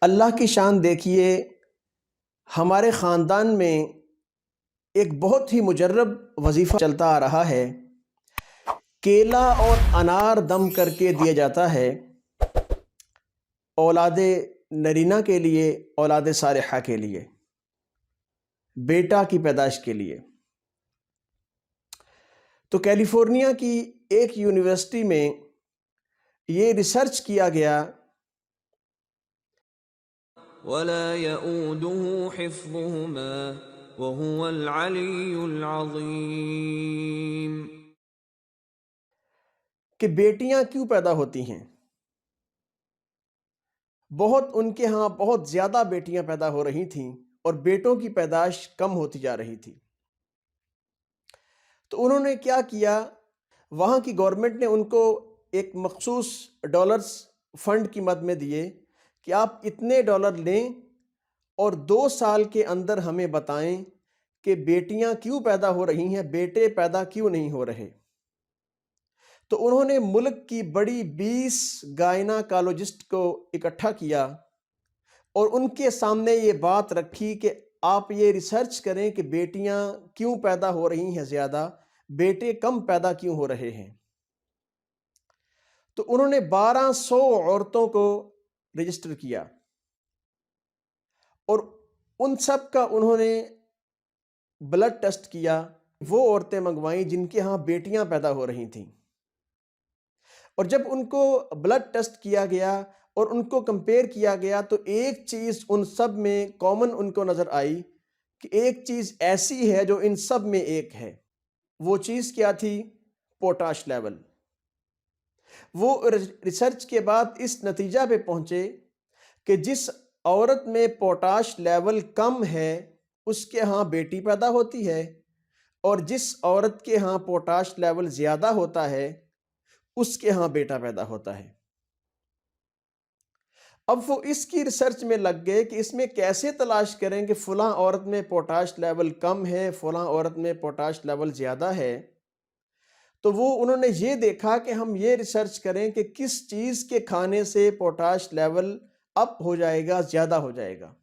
اللہ کی شان دیکھیے، ہمارے خاندان میں ایک بہت ہی مجرب وظیفہ چلتا آ رہا ہے۔ کیلا اور انار دم کر کے دیا جاتا ہے اولاد نرینہ کے لیے، اولاد صالحہ کے لیے، بیٹا کی پیدائش کے لیے۔ تو کیلیفورنیا کی ایک یونیورسٹی میں یہ ریسرچ کیا گیا ولا يؤوده حفظهما وهو العلي العظيم کہ بیٹیاں کیوں پیدا ہوتی ہیں۔ ان کے ہاں بہت زیادہ بیٹیاں پیدا ہو رہی تھیں اور بیٹوں کی پیدائش کم ہوتی جا رہی تھی۔ تو انہوں نے کیا کیا، وہاں کی گورنمنٹ نے ان کو ایک مخصوص ڈالرز فنڈ کی مد میں دیے کہ آپ اتنے ڈالر لیں اور 2 سال کے اندر ہمیں بتائیں کہ بیٹیاں کیوں پیدا ہو رہی ہیں، بیٹے پیدا کیوں نہیں ہو رہے۔ تو انہوں نے ملک کی بڑی 20 گائناکالوجسٹ کو اکٹھا کیا اور ان کے سامنے یہ بات رکھی کہ آپ یہ ریسرچ کریں کہ بیٹیاں کیوں پیدا ہو رہی ہیں زیادہ، بیٹے کم پیدا کیوں ہو رہے ہیں۔ تو انہوں نے 1200 عورتوں کو رجسٹر کیا اور ان سب کا انہوں نے بلڈ ٹیسٹ کیا، وہ عورتیں منگوائیں جن کے ہاں بیٹیاں پیدا ہو رہی تھیں۔ اور جب ان کو بلڈ ٹیسٹ کیا گیا اور ان کو کمپیئر کیا گیا تو ایک چیز ان سب میں کامن ان کو نظر آئی کہ ایک چیز ایسی ہے جو ان سب میں ایک ہے۔ وہ چیز کیا تھی؟ Potash level. وہ ریسرچ کے بعد اس نتیجہ پہ پہنچے کہ جس عورت میں پوٹاش لیول کم ہے اس کے ہاں بیٹی پیدا ہوتی ہے، اور جس عورت کے ہاں پوٹاش لیول زیادہ ہوتا ہے اس کے ہاں بیٹا پیدا ہوتا ہے۔ اب وہ اس کی ریسرچ میں لگ گئے کہ اس میں کیسے تلاش کریں کہ فلاں عورت میں پوٹاش لیول کم ہے، فلاں عورت میں پوٹاش لیول زیادہ ہے۔ تو انہوں نے یہ دیکھا کہ ہم یہ ریسرچ کریں کہ کس چیز کے کھانے سے پوٹاش لیول اپ ہو جائے گا، زیادہ ہو جائے گا۔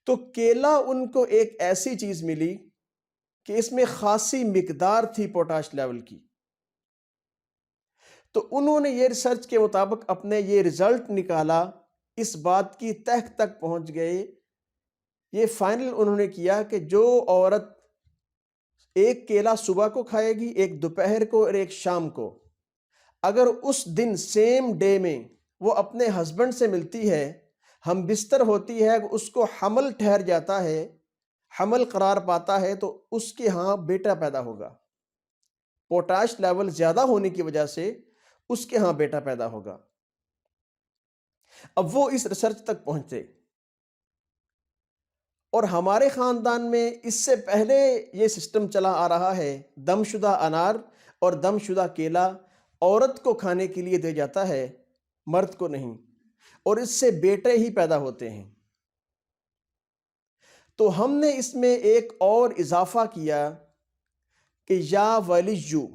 تو کیلا ان کو ایک ایسی چیز ملی کہ اس میں خاصی مقدار تھی پوٹاش لیول کی۔ تو انہوں نے یہ ریسرچ کے مطابق اپنے یہ رزلٹ نکالا، اس بات کی تہ تک پہنچ گئے، یہ فائنل انہوں نے کیا کہ جو عورت ایک کیلا صبح کو کھائے گی، ایک دوپہر کو اور ایک شام کو، اگر اس دن سیم ڈے میں وہ اپنے ہسبینڈ سے ملتی ہے، ہم بستر ہوتی ہے، اس کو حمل ٹھہر جاتا ہے، حمل قرار پاتا ہے، تو اس کے ہاں بیٹا پیدا ہوگا۔ پوٹاش لیول زیادہ ہونے کی وجہ سے اس کے ہاں بیٹا پیدا ہوگا۔ اب وہ اس ریسرچ تک پہنچے، اور ہمارے خاندان میں اس سے پہلے یہ سسٹم چلا آ رہا ہے، دم شدہ انار اور دم شدہ کیلا عورت کو کھانے کے لیے دیا جاتا ہے، مرد کو نہیں، اور اس سے بیٹے ہی پیدا ہوتے ہیں۔ تو ہم نے اس میں ایک اور اضافہ کیا کہ یا ولیجو،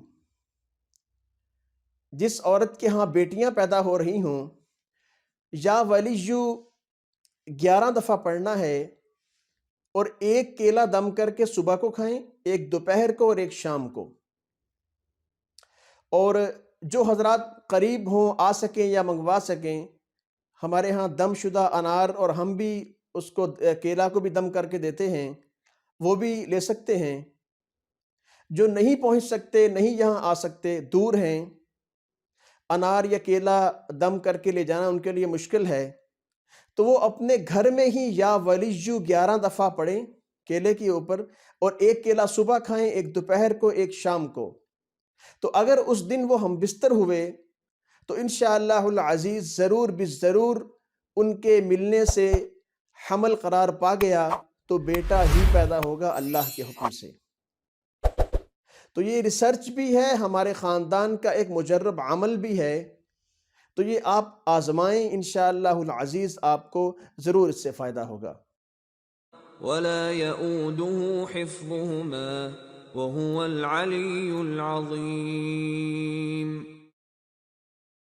جس عورت کے ہاں بیٹیاں پیدا ہو رہی ہوں، یا ولیجو 11 دفعہ پڑھنا ہے، اور ایک کیلا دم کر کے صبح کو کھائیں، ایک دوپہر کو اور ایک شام کو۔ اور جو حضرات قریب ہوں، آ سکیں یا منگوا سکیں، ہمارے ہاں دم شدہ انار، اور ہم بھی اس کو کیلا کو بھی دم کر کے دیتے ہیں، وہ بھی لے سکتے ہیں۔ جو نہیں پہنچ سکتے، نہیں یہاں آ سکتے، دور ہیں، انار یا کیلا دم کر کے لے جانا ان کے لیے مشکل ہے، تو وہ اپنے گھر میں ہی یا ولیجو 11 دفعہ پڑھیں کیلے کے اوپر، اور ایک کیلا صبح کھائیں، ایک دوپہر کو، ایک شام کو۔ تو اگر اس دن وہ ہم بستر ہوئے تو انشاءاللہ العزیز ضرور بالضرور ان کے ملنے سے حمل قرار پا گیا تو بیٹا ہی پیدا ہوگا اللہ کے حکم سے۔ تو یہ ریسرچ بھی ہے، ہمارے خاندان کا ایک مجرب عمل بھی ہے، تو یہ آپ آزمائیں، انشاءاللہ العزیز آپ کو ضرور اس سے فائدہ ہوگا۔ ولا يؤوده حفظهما وهو العلي العظيم